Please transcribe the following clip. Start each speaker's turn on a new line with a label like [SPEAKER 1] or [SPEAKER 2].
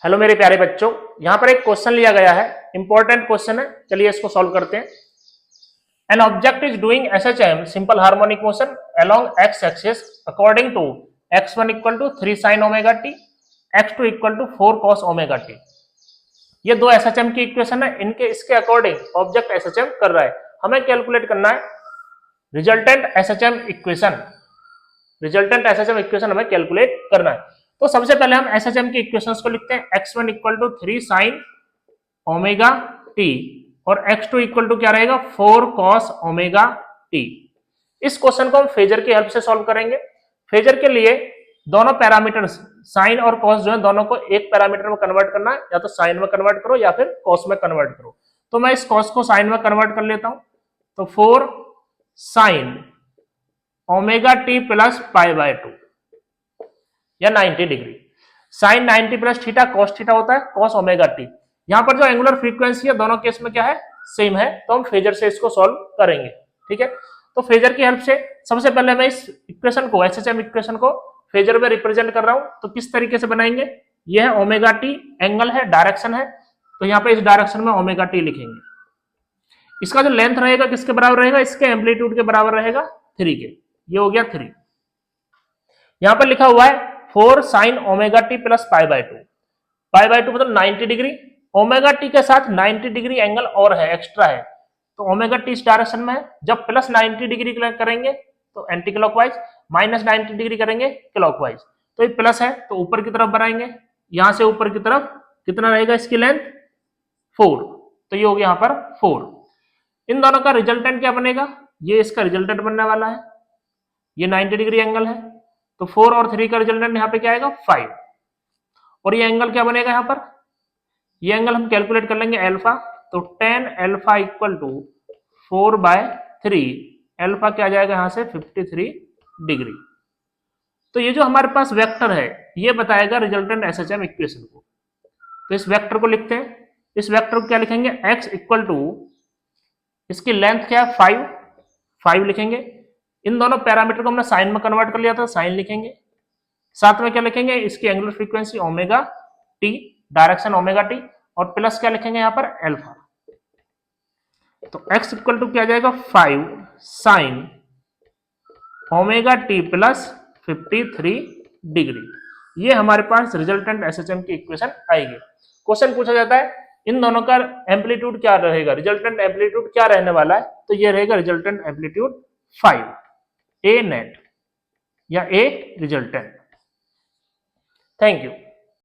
[SPEAKER 1] Hello मेरे प्यारे बच्चों, यहाँ पर एक क्वेश्चन लिया गया है, इंपॉर्टेंट क्वेश्चन है। चलिए इसको सॉल्व करते हैं। An object is doing SHM simple harmonic motion along x axis according to x1 equal to 3 sin omega t, x2 equal to 4 cos omega t. ये दो SHM की इक्वेशन है, इनके इसके अकॉर्डिंग ऑब्जेक्ट SHM कर रहा है। हमें कैलकुलेट करना है resultant SHM equation. Resultant SHM equation हमें कैलकुलेट करना है। तो सबसे पहले हम SHM की इक्वेशंस को लिखते हैं। x1 equal to 3 sin omega t और x2 इक्वल टू क्या रहेगा 4 cos ओमेगा टी। इस क्वेश्चन को हम फेजर की हेल्प से सॉल्व करेंगे। फेजर के लिए दोनों पैरामीटर साइन और कॉस जो है दोनों को एक पैरामीटर में कन्वर्ट करना है, या तो साइन में कन्वर्ट करो या फिर कॉस में कन्वर्ट करो। तो मैं इस कॉस को साइन में कन्वर्ट कर लेता हूं। तो 4 sin omega t plus pi by 2 या 90 degree. Sine 90 plus theta cos theta होता है कॉस ओमेगा टी। यहां पर जो एंगुलर फ्रीक्वेंसी है दोनों केस में क्या है, सेम है। तो हम फेजर से इसको सॉल्व करेंगे। ठीक है, तो फेजर की हेल्प से सबसे पहले मैं इस इक्वेशन को SHM इक्वेशन को फेजर में रिप्रेजेंट कर रहा हूं। तो किस तरीके से बनाएंगे, यह है ओमेगा टी, एंगल है, डायरेक्शन है। तो यहाँ पे इस डायरेक्शन में ओमेगा टी लिखेंगे। इसका जो लेंथ रहेगा किसके बराबर रहेगा, इसके एम्पलीट्यूड के बराबर रहेगा 3 के। ये हो गया 3। यहां पर लिखा हुआ है 4 sin omega t plus pi by 2। Pi by 2 मतलब 90 डिग्री। ओमेगा टी के साथ 90 डिग्री एंगल और है, एक्स्ट्रा है। तो ओमेगा टी इस डायरेक्शन में है। जब प्लस 90 डिग्री करेंगे तो एंटी क्लॉकवाइज, माइनस 90 डिग्री करेंगे क्लॉकवाइज। तो ये प्लस है तो ऊपर की तरफ बनाएंगे। यहां से ऊपर की तरफ कितना रहेगा इसकी लेंथ 4। तो ये हो गया यहां पर 4। इन दोनों का रिजल्टेंट क्या बनेगा, ये इसका रिजल्टेंट बनने वाला है। ये 90 डिग्री एंगल है। तो 4 और 3 का रिजल्टेंट यहाँ पे क्या आएगा 5। और ये एंगल क्या बनेगा, यहाँ पर ये एंगल हम कैलकुलेट कर लेंगे अल्फा। तो 10 अल्फा इक्वल टू 4/3। अल्फा क्या आ जाएगा यहाँ से 53 डिग्री। तो ये जो हमारे पास वेक्टर है ये बताएगा रिजल्टेंट SHM इक्वेशन को। तो इस वेक्टर को लिखते हैं। इस वेक्टर को क्या लिखेंगे, x इक्वल टू इसकी लेंथ क्या है 5 लिखेंगे। इन दोनों पैरामीटर को हमने साइन में कन्वर्ट कर लिया था, साइन लिखेंगे। साथ में क्या लिखेंगे, इसकी angular frequency omega T, direction omega t, और प्लस क्या लिखेंगे यहाँ पर अल्फा। तो x इक्वल टू क्या आ जाएगा 5 sin omega t plus 53 degree. ये हमारे पास रिजल्टेंट SHM की इक्वेशन आएगी। क्वेश्चन पूछा जाता है इन दोनों का एम्पलीट्यूड क्या रहेगा, रिजल्टेंट एम्पलीट्यूड क्या रहने वाला है। तो ये रहेगा रिजल्टेंट एम्पलीट्यूड 5, A नेट या A रिजल्टेंट। Thank you.